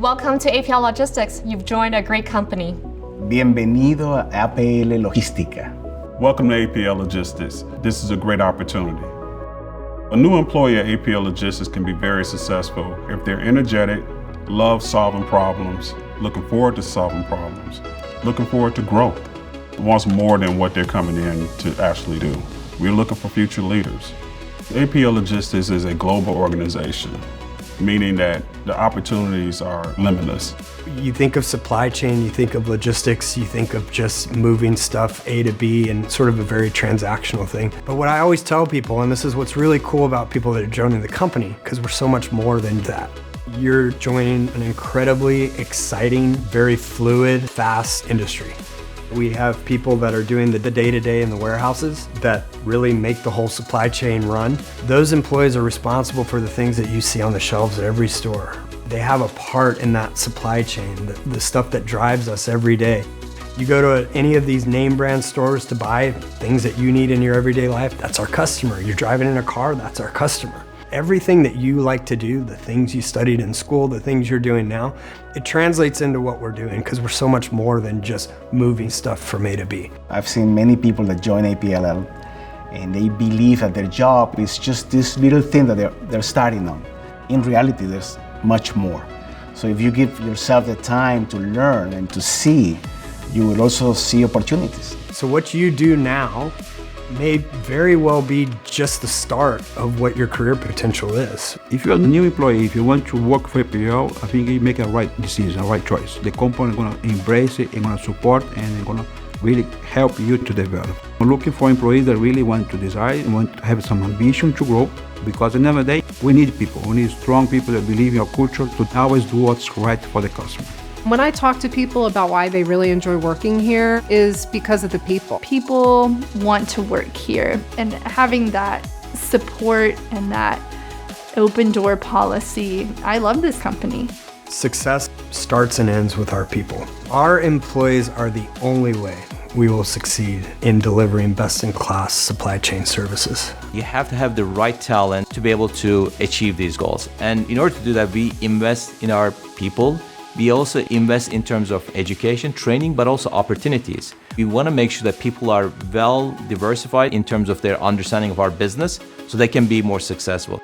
Welcome to APL Logistics. You've joined a great company. Bienvenido a APL Logística. Welcome to APL Logistics. This is a great opportunity. A new employee at APL Logistics can be very successful if they're energetic, love solving problems, looking forward to solving problems, looking forward to growth, wants more than what they're coming in to actually do. We're looking for future leaders. APL Logistics is a global organization, meaning that the opportunities are limitless. You think of supply chain, you think of logistics, you think of just moving stuff A to B and sort of a very transactional thing. But what I always tell people, and this is what's really cool about people that are joining the company, because we're so much more than that. You're joining an incredibly exciting, very fluid, fast industry. We have people that are doing the day-to-day in the warehouses that really make the whole supply chain run. Those employees are responsible for the things that you see on the shelves at every store. They have a part in that supply chain, the stuff that drives us every day. You go to any of these name brand stores to buy things that you need in your everyday life, that's our customer. You're driving in a car, that's our customer. Everything that you like to do, the things you studied in school, the things you're doing now, it translates into what we're doing because we're so much more than just moving stuff from A to B. I've seen many people that join APLL and they believe that their job is just this little thing that they're starting on. In reality, there's much more. So if you give yourself the time to learn and to see, you will also see opportunities. So what you do now may very well be just the start of what your career potential is. If you're a new employee, if you want to work for APL, I think you make a right decision, a right choice. The company is going to embrace it, and going to support, and they're going to really help you to develop. We're looking for employees that really want to desire and want to have some ambition to grow, because at the end of the day, we need people. We need strong people that believe in our culture to always do what's right for the customer. When I talk to people about why they really enjoy working here is because of the people. People want to work here, and having that support and that open door policy, I love this company. Success starts and ends with our people. Our employees are the only way we will succeed in delivering best-in-class supply chain services. You have to have the right talent to be able to achieve these goals. And in order to do that, we invest in our people. We also invest in terms of education, training, but also opportunities. We want to make sure that people are well diversified in terms of their understanding of our business so they can be more successful.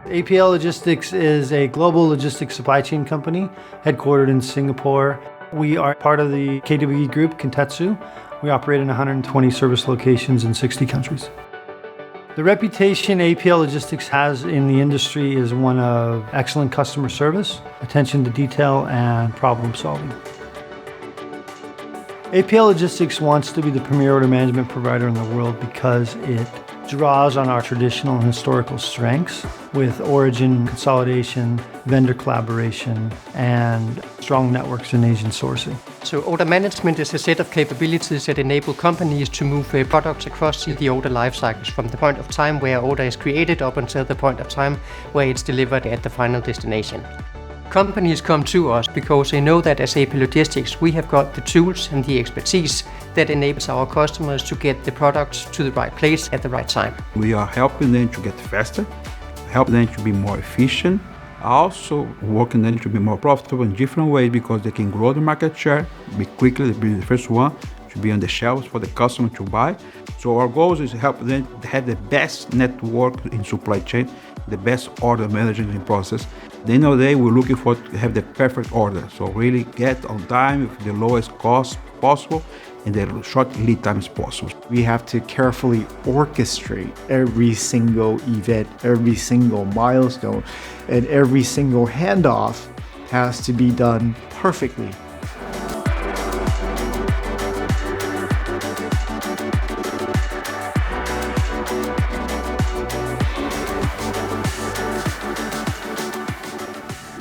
APL Logistics is a global logistics supply chain company headquartered in Singapore. We are part of the KWE Group, Kintetsu. We operate in 120 service locations in 60 countries. The reputation APL Logistics has in the industry is one of excellent customer service, attention to detail, and problem solving. APL Logistics wants to be the premier order management provider in the world because it draws on our traditional and historical strengths with origin consolidation, vendor collaboration, and strong networks in Asian sourcing. So order management is a set of capabilities that enable companies to move products across the order life cycles from the point of time where order is created up until the point of time where it's delivered at the final destination. Companies come to us because they know that as APL Logistics, we have got the tools and the expertise that enables our customers to get the products to the right place at the right time. We are helping them to get faster, help them to be more efficient, also working them to be more profitable in different ways because they can grow the market share, be quickly, be the first one to be on the shelves for the customer to buy. So our goal is to help them to have the best network in supply chain, the best order management process. At the end of the day, we're looking for to have the perfect order. So really get on time with the lowest cost possible and the short lead times possible. We have to carefully orchestrate every single event, every single milestone, and every single handoff has to be done perfectly.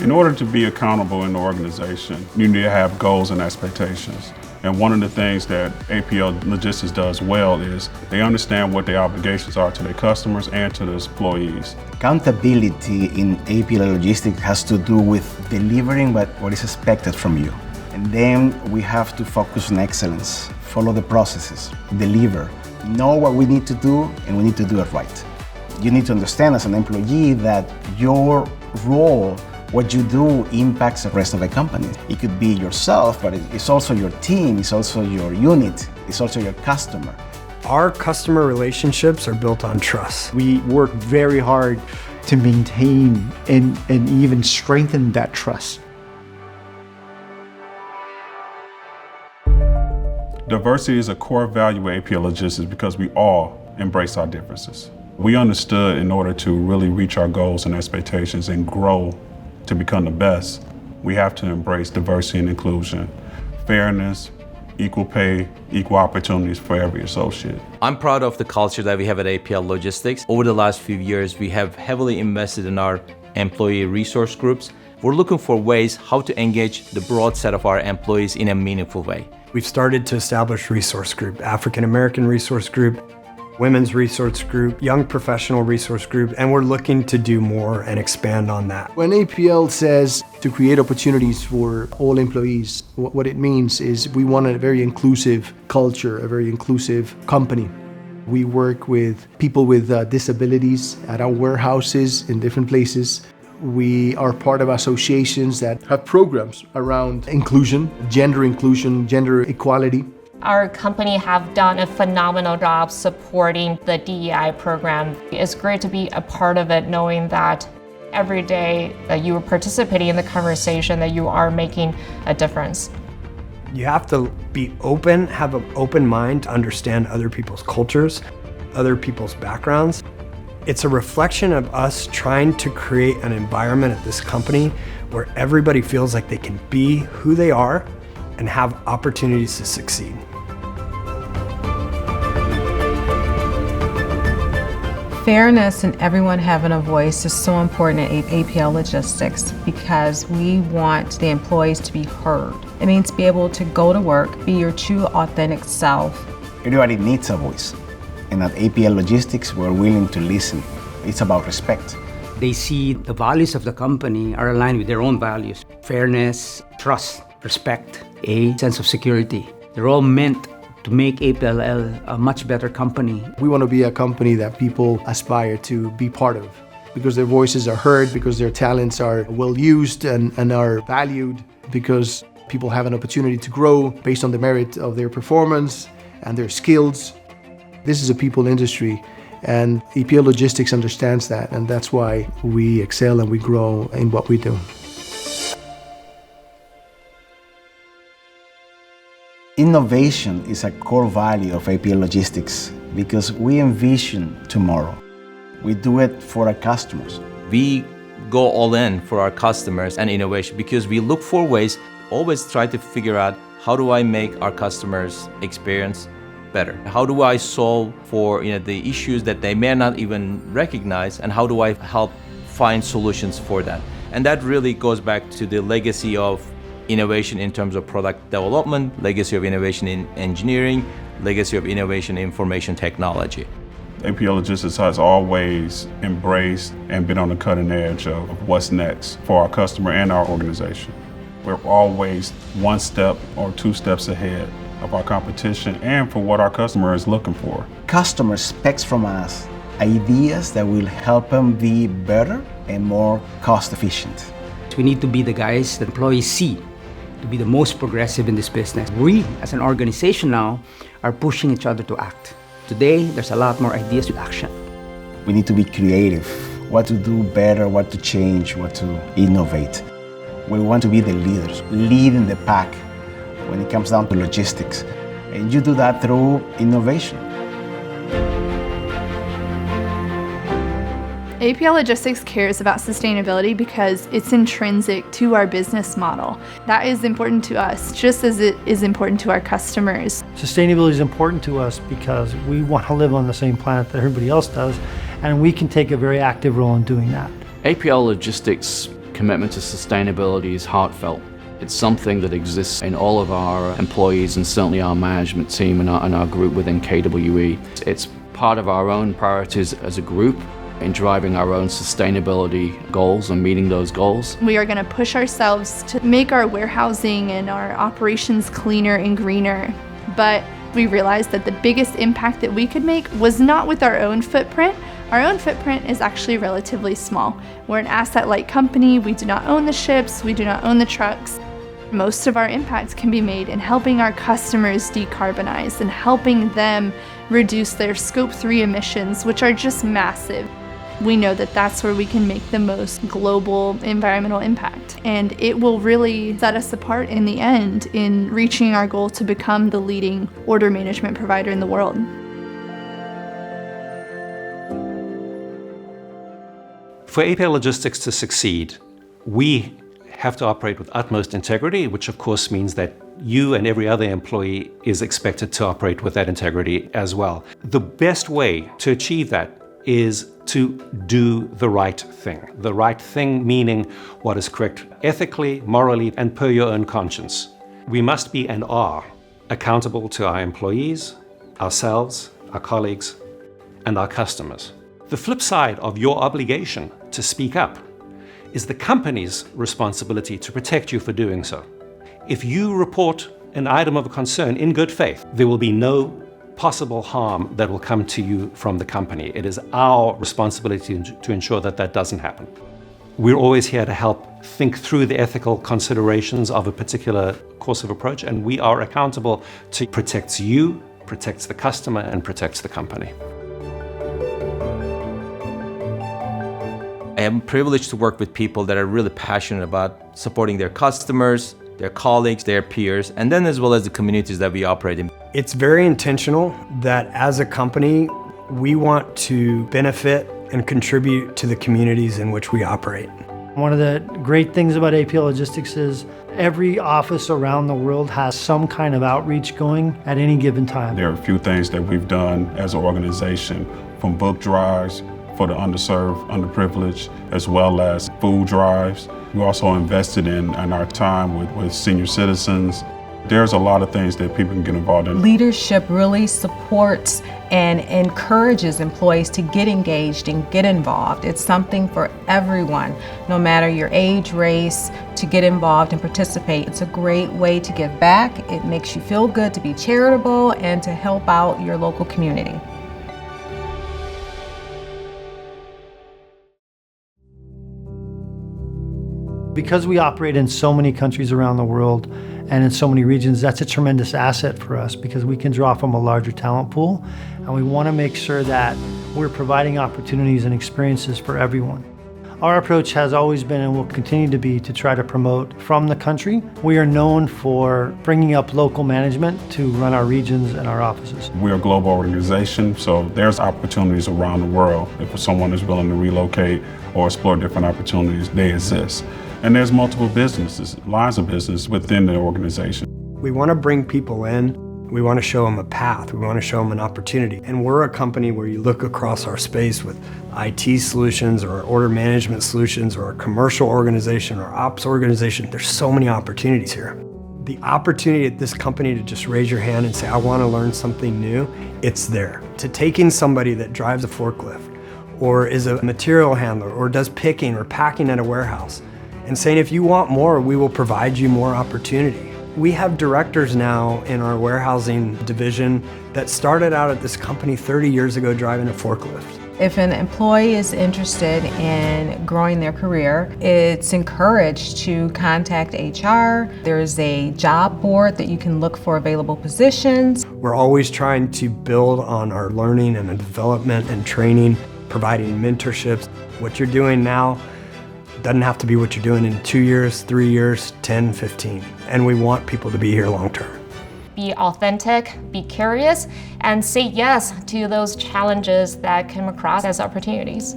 In order to be accountable in the organization, you need to have goals and expectations. And one of the things that APL Logistics does well is they understand what their obligations are to their customers and to their employees. Accountability in APL Logistics has to do with delivering what is expected from you. And then we have to focus on excellence, follow the processes, deliver, know what we need to do, and we need to do it right. You need to understand as an employee that your role, what you do, impacts the rest of the company. It could be yourself, but it's also your team, it's also your unit, it's also your customer. Our customer relationships are built on trust. We work very hard to maintain and even strengthen that trust. Diversity is a core value at APL Logistics because we all embrace our differences. We understood in order to really reach our goals and expectations and grow to become the best, we have to embrace diversity and inclusion, fairness, equal pay, equal opportunities for every associate. I'm proud of the culture that we have at APL Logistics. Over the last few years, we have heavily invested in our employee resource groups. We're looking for ways how to engage the broad set of our employees in a meaningful way. We've started to establish resource group, African American resource group, women's resource group, young professional resource group, and we're looking to do more and expand on that. When APL says to create opportunities for all employees, what it means is we want a very inclusive culture, a very inclusive company. We work with people with disabilities at our warehouses in different places. We are part of associations that have programs around inclusion, gender equality. Our company have done a phenomenal job supporting the DEI program. It's great to be a part of it, knowing that every day that you are participating in the conversation, that you are making a difference. You have to be open, have an open mind to understand other people's cultures, other people's backgrounds. It's a reflection of us trying to create an environment at this company where everybody feels like they can be who they are and have opportunities to succeed. Fairness and everyone having a voice is so important at APL Logistics because we want the employees to be heard. It means be able to go to work, be your true, authentic self. Everybody needs a voice, and at APL Logistics, we're willing to listen. It's about respect. They see the values of the company are aligned with their own values. Fairness, trust, respect, a sense of security. They're all meant to make APLL a much better company. We want to be a company that people aspire to be part of because their voices are heard, because their talents are well used and are valued, because people have an opportunity to grow based on the merit of their performance and their skills. This is a people industry, and APL Logistics understands that, and that's why we excel and we grow in what we do. Innovation is a core value of APL Logistics because we envision tomorrow. We do it for our customers. We go all in for our customers and innovation because we look for ways, always try to figure out how do I make our customers' experience better? How do I solve for the issues that they may not even recognize, and how do I help find solutions for that? And that really goes back to the legacy of innovation in terms of product development, legacy of innovation in engineering, legacy of innovation in information technology. APL Logistics has always embraced and been on the cutting edge of what's next for our customer and our organization. We're always one step or two steps ahead of our competition and for what our customer is looking for. Customer expects from us ideas that will help them be better and more cost efficient. We need to be the guys that employees see to be the most progressive in this business. We, as an organization now, are pushing each other to act. Today, there's a lot more ideas to action. We need to be creative, what to do better, what to change, what to innovate. We want to be the leaders, leading the pack when it comes down to logistics. And you do that through innovation. APL Logistics cares about sustainability because it's intrinsic to our business model. That is important to us, just as it is important to our customers. Sustainability is important to us because we want to live on the same planet that everybody else does, and we can take a very active role in doing that. APL Logistics' commitment to sustainability is heartfelt. It's something that exists in all of our employees and certainly our management team and our group within KWE. It's part of our own priorities as a group in driving our own sustainability goals and meeting those goals. We are going to push ourselves to make our warehousing and our operations cleaner and greener. But we realized that the biggest impact that we could make was not with our own footprint. Our own footprint is actually relatively small. We're an asset-light company. We do not own the ships. We do not own the trucks. Most of our impact can be made in helping our customers decarbonize and helping them reduce their Scope 3 emissions, which are just massive. We know that that's where we can make the most global environmental impact. And it will really set us apart in the end in reaching our goal to become the leading order management provider in the world. For APL Logistics to succeed, we have to operate with utmost integrity, which of course means that you and every other employee is expected to operate with that integrity as well. The best way to achieve that is to do the right thing. The right thing meaning what is correct ethically, morally, and per your own conscience. We must be and are accountable to our employees, ourselves, our colleagues, and our customers. The flip side of your obligation to speak up is the company's responsibility to protect you for doing so. If you report an item of concern in good faith, there will be no possible harm that will come to you from the company. It is our responsibility to ensure that that doesn't happen. We're always here to help think through the ethical considerations of a particular course of approach, and we are accountable to protect you, protect the customer, and protect the company. I am privileged to work with people that are really passionate about supporting their customers, their colleagues, their peers, and then as well as the communities that we operate in. It's very intentional that as a company, we want to benefit and contribute to the communities in which we operate. One of the great things about APL Logistics is every office around the world has some kind of outreach going at any given time. There are a few things that we've done as an organization, from book drives for the underserved, underprivileged, as well as food drives. We also invested in our time with senior citizens. There's a lot of things that people can get involved in. Leadership really supports and encourages employees to get engaged and get involved. It's something for everyone, no matter your age, race, to get involved and participate. It's a great way to give back. It makes you feel good to be charitable and to help out your local community. Because we operate in so many countries around the world and in so many regions, that's a tremendous asset for us because we can draw from a larger talent pool, and we want to make sure that we're providing opportunities and experiences for everyone. Our approach has always been and will continue to be to try to promote from the country. We are known for bringing up local management to run our regions and our offices. We're a global organization, so there's opportunities around the world. If someone is willing to relocate or explore different opportunities, they exist. And there's multiple businesses, lines of business within the organization. We want to bring people in. We want to show them a path. We want to show them an opportunity. And we're a company where you look across our space with IT solutions or order management solutions or a commercial organization or ops organization. There's so many opportunities here. The opportunity at this company to just raise your hand and say, I want to learn something new, it's there. To taking somebody that drives a forklift or is a material handler or does picking or packing at a warehouse and saying, if you want more, we will provide you more opportunity. We have directors now in our warehousing division that started out at this company 30 years ago driving a forklift. If an employee is interested in growing their career, it's encouraged to contact HR. There's a job board that you can look for available positions. We're always trying to build on our learning and development and training, providing mentorships. What you're doing now doesn't have to be what you're doing in 2 years, 3 years, 10, 15. And we want people to be here long term. Be authentic, be curious, and say yes to those challenges that come across as opportunities.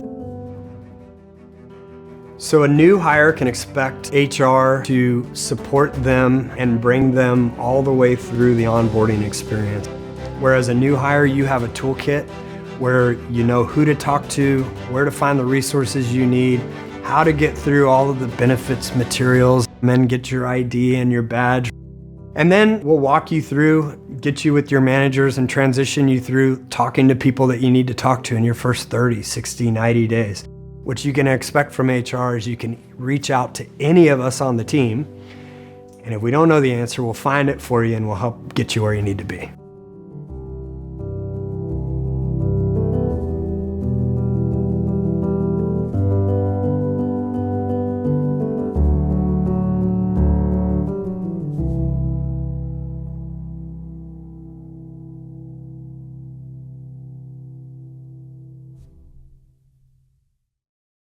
So a new hire can expect HR to support them and bring them all the way through the onboarding experience. Whereas a new hire, you have a toolkit where you know who to talk to, where to find the resources you need, how to get through all of the benefits materials, and then get your ID and your badge. And then we'll walk you through, get you with your managers and transition you through talking to people that you need to talk to in your first 30, 60, 90 days. What you can expect from HR is you can reach out to any of us on the team, and if we don't know the answer, we'll find it for you and we'll help get you where you need to be.